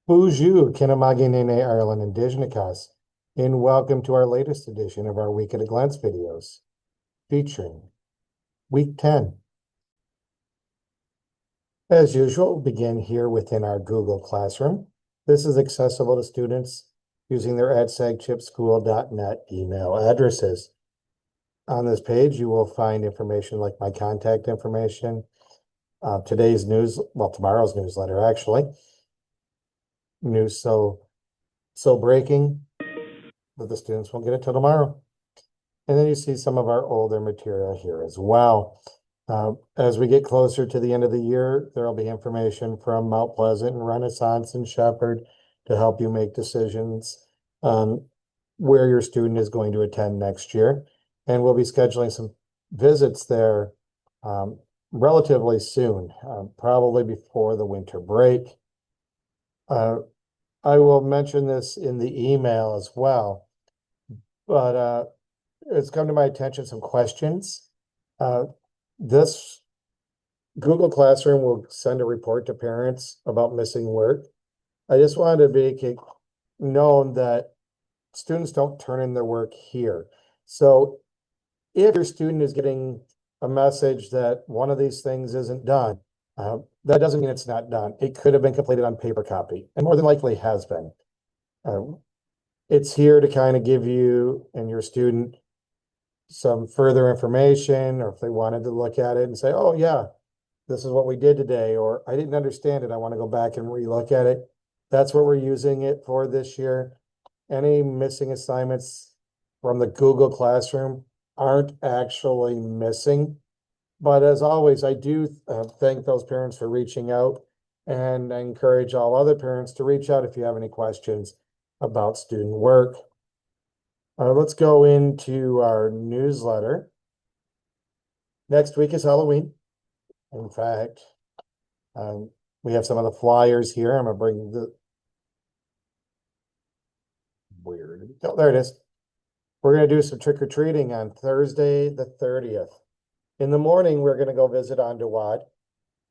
Bonjour, Kinamaginene Ireland Indigenikas, and welcome to our latest edition of our Week at a Glance videos, featuring Week 10. As usual, we'll begin here within our Google Classroom. This is accessible to students using their @sagchipschool.net email addresses. On this page, you will find information like my contact information, today's news, well, tomorrow's newsletter, actually. News so breaking, but the students won't get it till tomorrow. And then you see some of our older material here as well. As we get closer to the end of the year, there will be information from Mount Pleasant and Renaissance and Shepherd to help you make decisions on where your student is going to attend next year. And we'll be scheduling some visits there relatively soon, probably before the winter break. I will mention this in the email as well, but it's come to my attention some questions. This Google Classroom will send a report to parents about missing work. I just wanted to make it known that students don't turn in their work here. So if your student is getting a message that one of these things isn't done, that doesn't mean it's not done. It could have been completed on paper copy, and more than likely has been. It's here to kind of give you and your student some further information, or if they wanted to look at it and say, oh yeah, this is what we did today, or I didn't understand it, I want to go back and relook at it. That's what we're using it for this year. Any missing assignments from the Google Classroom aren't actually missing. But as always, I do thank those parents for reaching out, and I encourage all other parents to reach out if you have any questions about student work. Let's go into our newsletter. Next week is Halloween. In fact, we have some of the flyers here. I'm gonna bring the weird. Oh, there it is. We're gonna do some trick-or-treating on Thursday, the 30th. In the morning, we're gonna go visit Ondawad.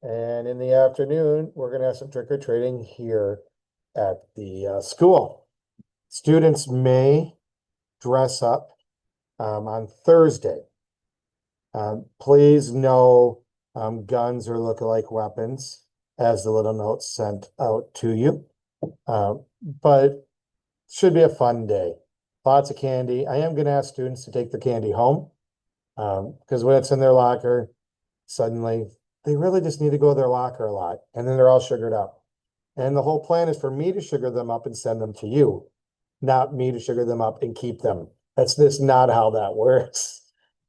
And in the afternoon, we're gonna have some trick-or-treating here at the school. Students may dress up on Thursday. Please know guns or look-alike weapons, as the little note sent out to you. But should be a fun day. Lots of candy. I am going to ask students to take the candy home because when it's in their locker, suddenly they really just need to go to their locker a lot, and then they're all sugared up. And the whole plan is for me to sugar them up and send them to you, not me to sugar them up and keep them. That's just not how that works.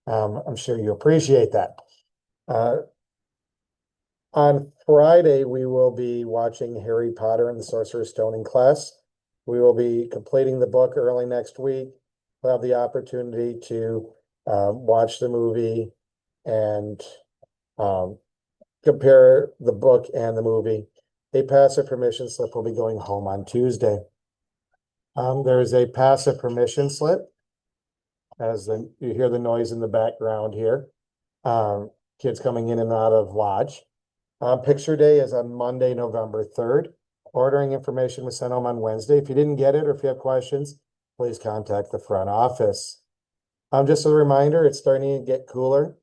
I'm sure you appreciate that. On Friday, we will be watching Harry Potter and the Sorcerer's Stone in class. We will be completing the book early next week. We'll have the opportunity to watch the movie and compare the book and the movie. A passive permission slip will be going home on Tuesday. There's a passive permission slip, as you hear the noise in the background here. Kids coming in and out of lodge. Picture day is on Monday, November 3rd. Ordering information was sent home on Wednesday. If you didn't get it or if you have questions, please contact the front office. Just a reminder, it's starting to get cooler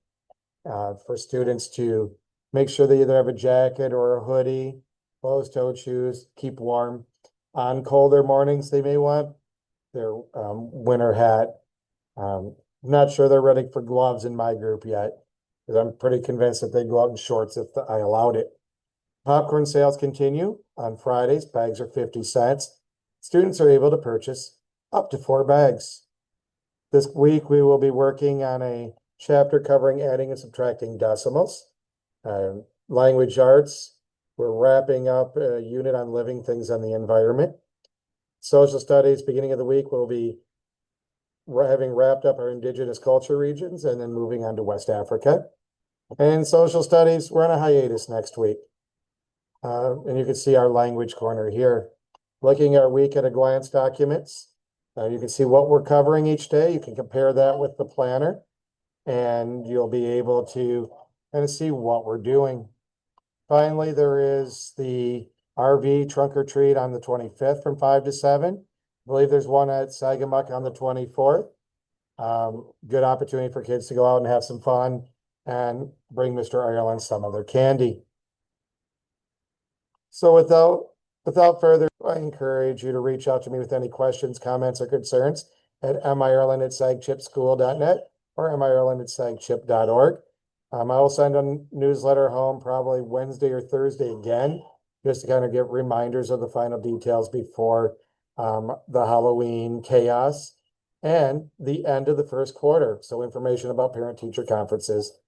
for students to make sure they either have a jacket or a hoodie, closed-toed shoes, keep warm. On colder mornings, they may want their winter hat. Not sure they're ready for gloves in my group yet, because I'm pretty convinced that they'd go out in shorts if I allowed it. Popcorn sales continue on Fridays. Bags are 50 cents. Students are able to purchase up to 4 bags. This week, we will be working on a chapter covering adding and subtracting decimals. Language arts, we're wrapping up a unit on living things on the environment. Social studies, beginning of the week, we'll be having wrapped up our indigenous culture regions and then moving on to West Africa. And social studies, we're on a hiatus next week. And you can see our language corner here. Looking at our week at a glance documents, you can see what we're covering each day. You can compare that with the planner, and you'll be able to kind of see what we're doing. Finally, there is the RV trunk or treat on the 25th from 5 to 7. I believe there's one at Sagamuk on the 24th. Good opportunity for kids to go out and have some fun and bring Mr. Ireland some of their candy. So without further, I encourage you to reach out to me with any questions, comments, or concerns at mireland@sagchipschool.net or mireland@sagchip.org. I will send a newsletter home probably Wednesday or Thursday again, just to kind of give reminders of the final details before the Halloween chaos and the end of the first quarter. So information about parent-teacher conferences.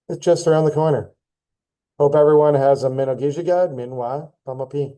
It's just around the corner. Hope everyone has a Minogijigad, Minwa, Pamapi.